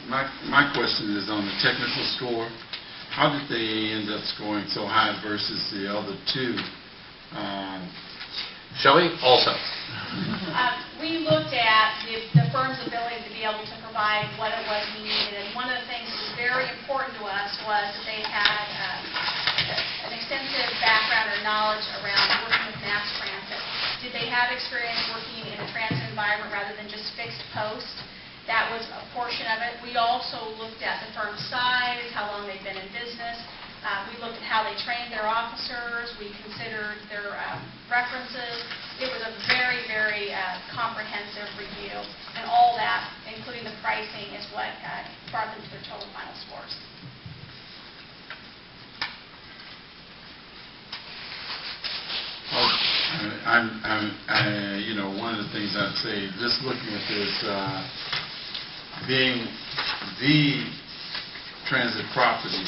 My question is on the technical score. How did they end up scoring so high versus the other two? Shelley, also. We looked at the firm's ability to be able to provide what it was we needed. And one of the things that was very important to us was that they had an extensive background or knowledge around working with mass transit. Did they have experience working in a transit environment rather than just fixed post? That was a portion of it. We also looked at the firm's size, how long they've been in business. We looked at how they trained their officers. We considered their references. It was a very, very comprehensive review. And all that, including the pricing, is what brought them to their total final scores. One of the things I'd say, just looking at this, being the transit property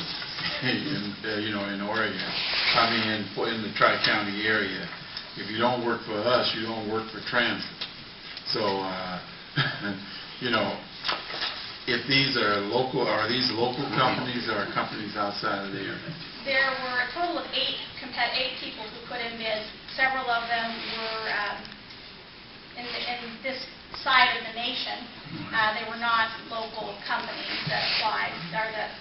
in Oregon, in the Tri-County area, if you don't work for us, you don't work for transit. So, if these are local companies or companies outside of the area? There were a total of eight people who put in bids. Several of them were in this side of the nation. They were not local companies that applied or that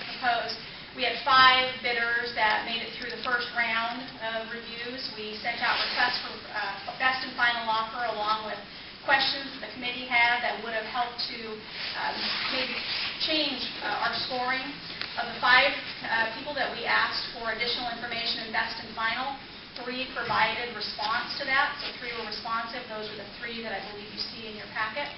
proposed. We had 5 bidders that made it through the first round of reviews. We sent out requests for best and final offer along with questions the committee had that would have helped to maybe change our scoring. Of the 5 people that we asked for additional information in best and final, 3 provided response to that, so 3 were responsive. Those are the 3 that I believe you see in your packet.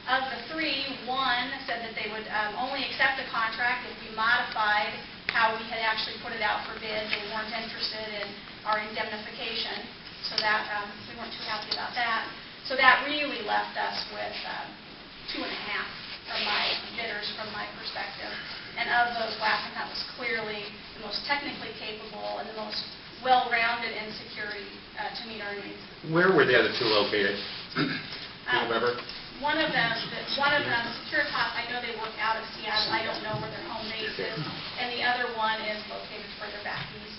Of the 3, 1 said that they would only accept the contract if we modified how we had actually put it out for bid. They weren't interested in our indemnification, so that we weren't too happy about that. So that really left us with 2.5 of my bidders from my perspective. And of those, Wackenhut was clearly the most technically capable and the most well-rounded in security to meet our needs. Where were the other 2 located? Do you remember? One of them, Securitas, I know they work out of Seattle. I don't know where their home base is. And the other one is located further back east.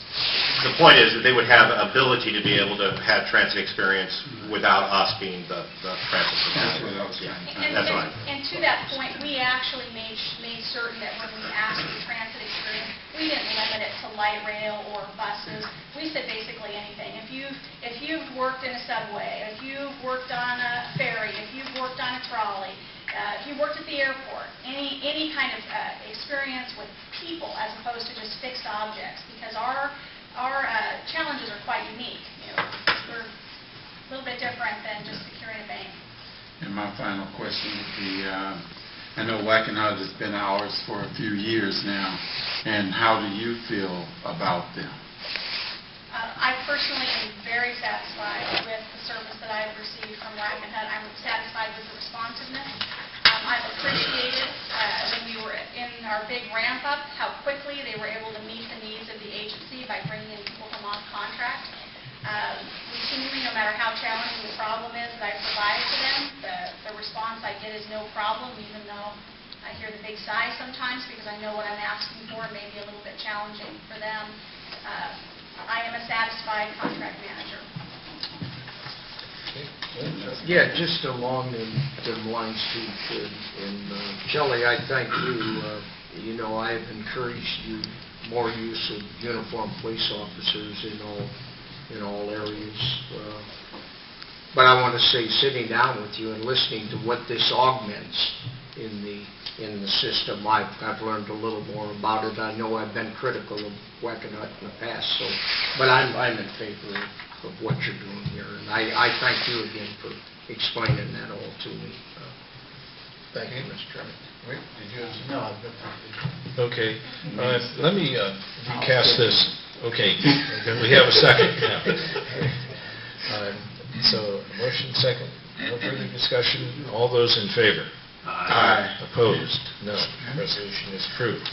The point is that they would have ability to be able to have transit experience without us being the transit provider. That's right. And to that point, we actually made certain that when we asked for transit experience, we didn't limit it to light rail or buses. We said basically anything. If you've worked in a subway, if you've worked on a ferry, if you've worked on a trolley, if you worked at the airport, any kind of experience with people as opposed to just fixed objects, because our challenges are quite unique. We're a little bit different than just securing a bank. And my final question would be, I know Wackenhut has been ours for a few years now, and how do you feel about them? I personally am very satisfied with the service that I've received from Wackenhut. I'm satisfied with the responsiveness. I've appreciated when we were in our big ramp-up, how quickly they were able to meet the needs of the agency by bringing in people from off contract. Routinely, no matter how challenging the problem is that I provide to them, the response I get is no problem, even though I hear the big sigh sometimes because I know what I'm asking for and maybe a little bit challenging for them. I am a satisfied contract manager. Yeah, just along the lines too, and Shelley, I thank you. I've encouraged you more use of uniformed police officers in all areas. But I want to say, sitting down with you and listening to what this augments in the system, I've learned a little more about it. I know I've been critical of Wackenhut in the past, but I'm in favor of what you're doing here, and I thank you again for explaining that all to me. Thank you, Mr. Chairman. Wait, did you have No, Okay, let me recast this. Okay, we have a second now. So, motion second. No further discussion. All those in favor? Aye. Opposed? No. Resolution is approved.